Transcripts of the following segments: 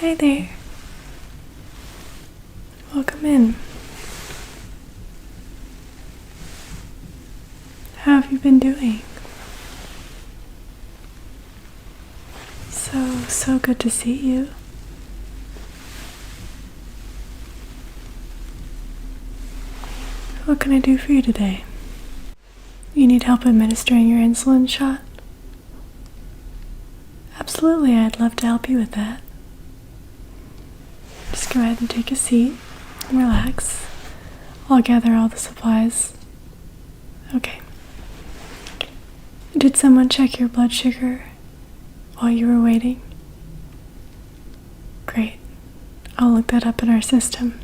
Hi there. Welcome in. How have you been doing? So good to see you. What can I do for you today? You need help administering your insulin shot? Absolutely, I'd love to help you with that. Just go ahead and take a seat and relax. I'll gather all the supplies. Okay. Did someone check your blood sugar while you were waiting? Great. I'll look that up in our system.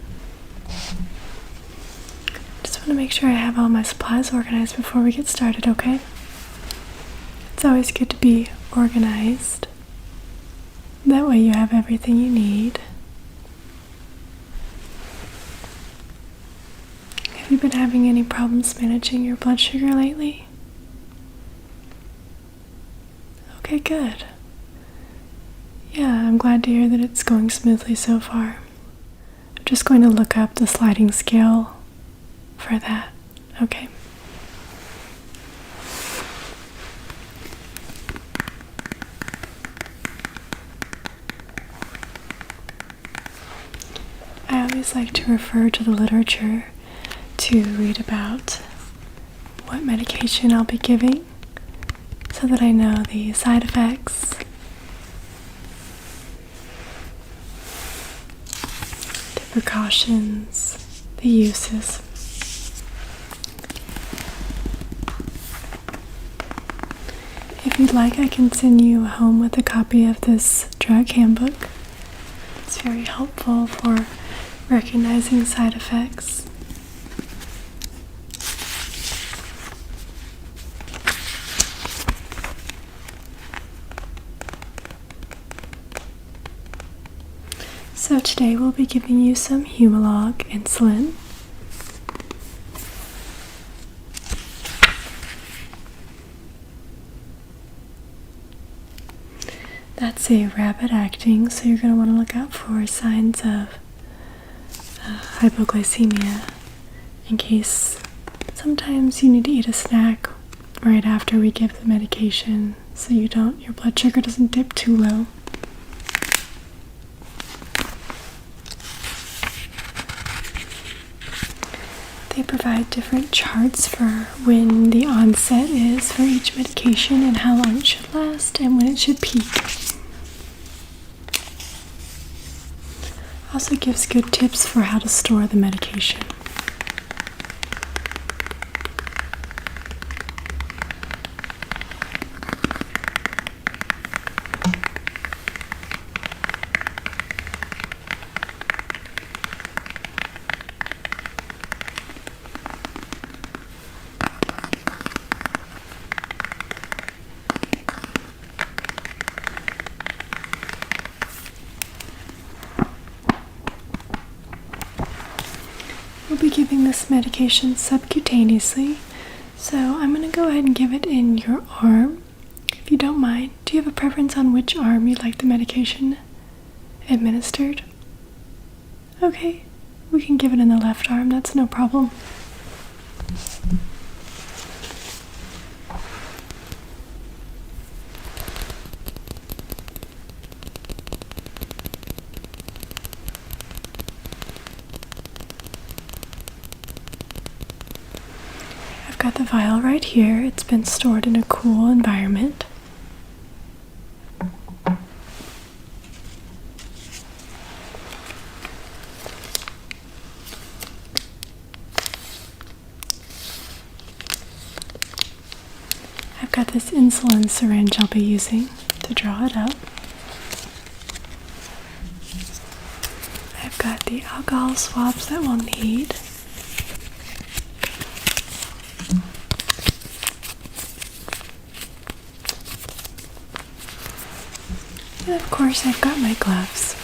Just want to make sure I have all my supplies organized before we get started, okay? It's always good to be organized. That way you have everything you need. Have you been having any problems managing your blood sugar lately? Okay, good. Yeah, I'm glad to hear that it's going smoothly so far. I'm just going to look up the sliding scale for that, okay? I always like to refer to the literature to read about what medication I'll be giving so that I know the side effects, the precautions, the uses. If you'd like, I can send you home with a copy of this drug handbook. It's very helpful for recognizing side effects. So today we'll be giving you some Humalog insulin. That's a rapid acting, so you're going to want to look out for signs of hypoglycemia in case sometimes you need to eat a snack right after we give the medication so your blood sugar doesn't dip too low. They provide different charts for when the onset is for each medication and how long it should last and when it should peak. Also gives good tips for how to store the medication. We'll be giving this medication subcutaneously, so I'm going to go ahead and give it in your arm. If you don't mind, do you have a preference on which arm you'd like the medication administered? Okay, we can give it in the left arm, that's no problem. I've got the vial right here. It's been stored in a cool environment. I've got this insulin syringe I'll be using to draw it up. I've got the alcohol swabs that we'll need. And of course, I've got my gloves.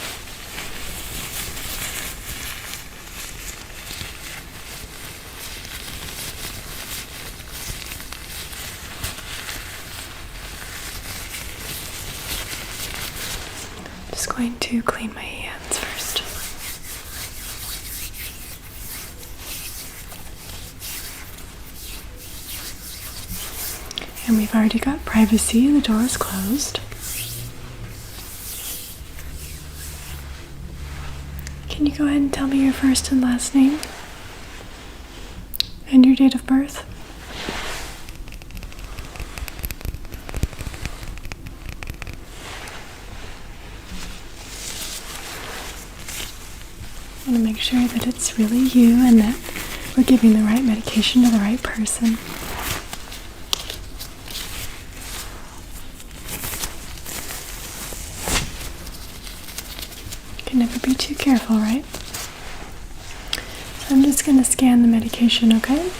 going to clean my hands first. And we've already got privacy, the door is closed. Can you go ahead and tell me your first and last name? And your date of birth? I want to make sure that it's really you and that we're giving the right medication to the right person. You can never be too careful, right? So I'm just going to scan the medication, okay?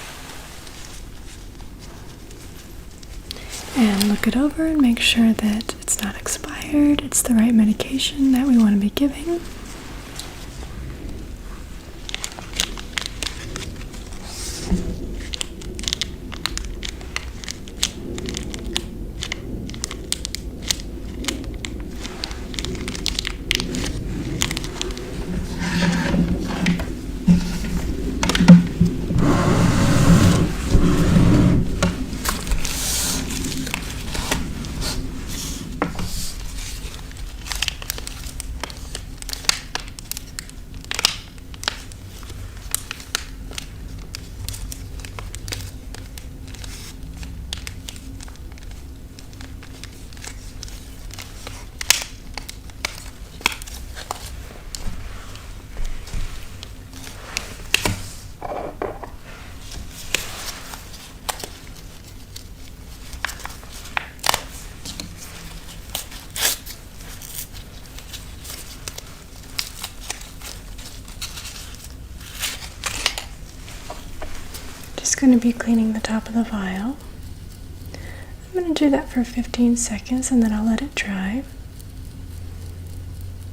And look it over and make sure that it's not expired, it's the right medication that we want to be giving. Just going to be cleaning the top of the vial. I'm going to do that for 15 seconds and then I'll let it dry.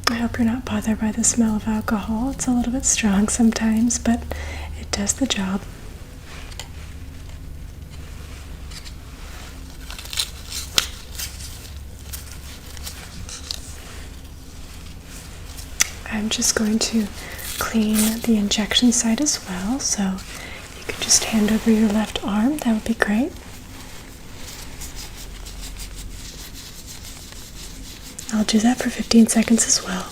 I hope you're not bothered by the smell of alcohol. It's a little bit strong sometimes, but it does the job. I'm just going to clean the injection site as well, so you could just hand over your left arm, that would be great. I'll do that for 15 seconds as well.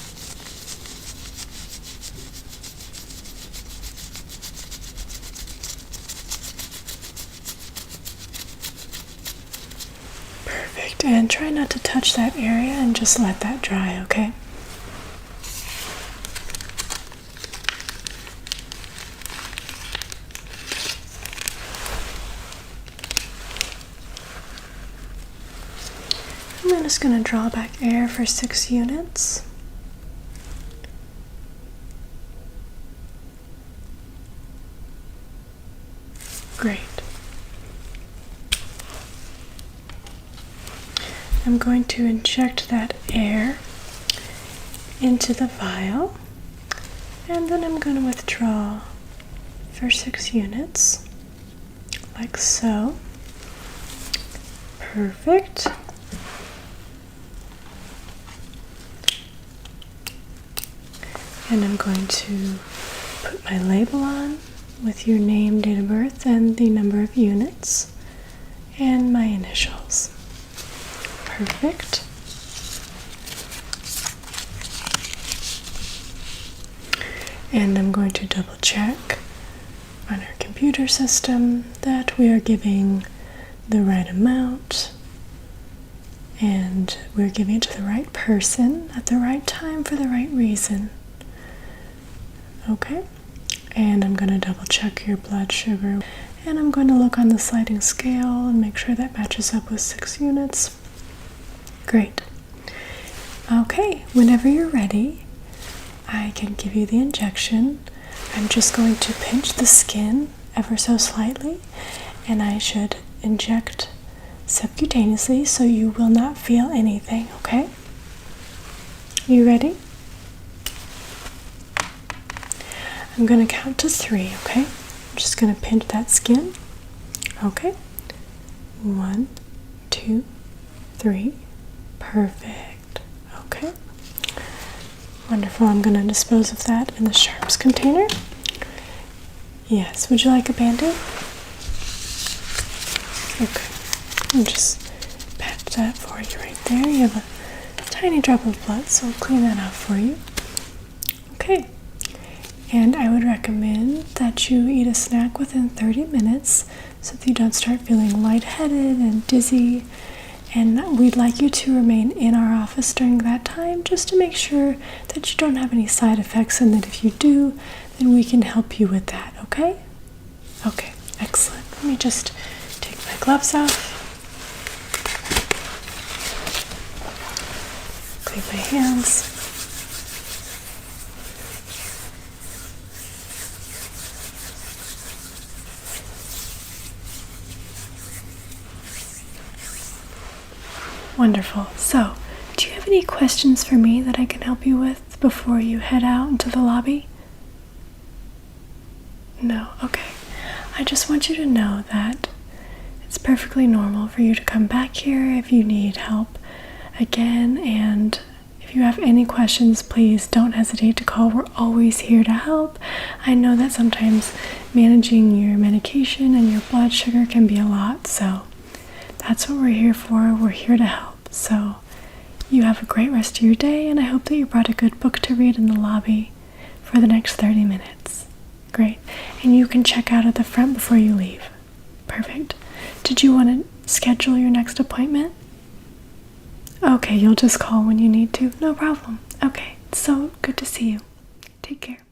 Perfect, and try not to touch that area and just let that dry, okay? I'm just going to draw back air for 6 units. Great. I'm going to inject that air into the vial, and then I'm going to withdraw for 6 units, like so. Perfect. And I'm going to put my label on with your name, date of birth, and the number of units, and my initials. Perfect. And I'm going to double check on our computer system that we are giving the right amount and we're giving it to the right person at the right time for the right reason. Okay, and I'm going to double check your blood sugar, and I'm going to look on the sliding scale and make sure that matches up with 6 units. Great. Okay, whenever you're ready, I can give you the injection. I'm just going to pinch the skin ever so slightly, and I should inject subcutaneously so you will not feel anything, okay? You ready? I'm going to count to 3, okay? I'm just going to pinch that skin. Okay. 1, 2, 3. Perfect. Okay. Wonderful. I'm going to dispose of that in the sharps container. Yes. Would you like a Band-Aid? Okay. I'll just pat that for you right there. You have a tiny drop of blood, so I'll clean that out for you. Okay. And I would recommend that you eat a snack within 30 minutes so that you don't start feeling lightheaded and dizzy. And we'd like you to remain in our office during that time just to make sure that you don't have any side effects, and that if you do, then we can help you with that, okay? Okay, excellent. Let me just take my gloves off. Clean my hands. Wonderful. So, do you have any questions for me that I can help you with before you head out into the lobby? No? Okay. I just want you to know that it's perfectly normal for you to come back here if you need help again, and if you have any questions, please don't hesitate to call. We're always here to help. I know that sometimes managing your medication and your blood sugar can be a lot, so that's what we're here for. We're here to help. So you have a great rest of your day, and I hope that you brought a good book to read in the lobby for the next 30 minutes. Great. And you can check out at the front before you leave. Perfect. Did you want to schedule your next appointment? Okay, you'll just call when you need to. No problem. Okay, so good to see you. Take care.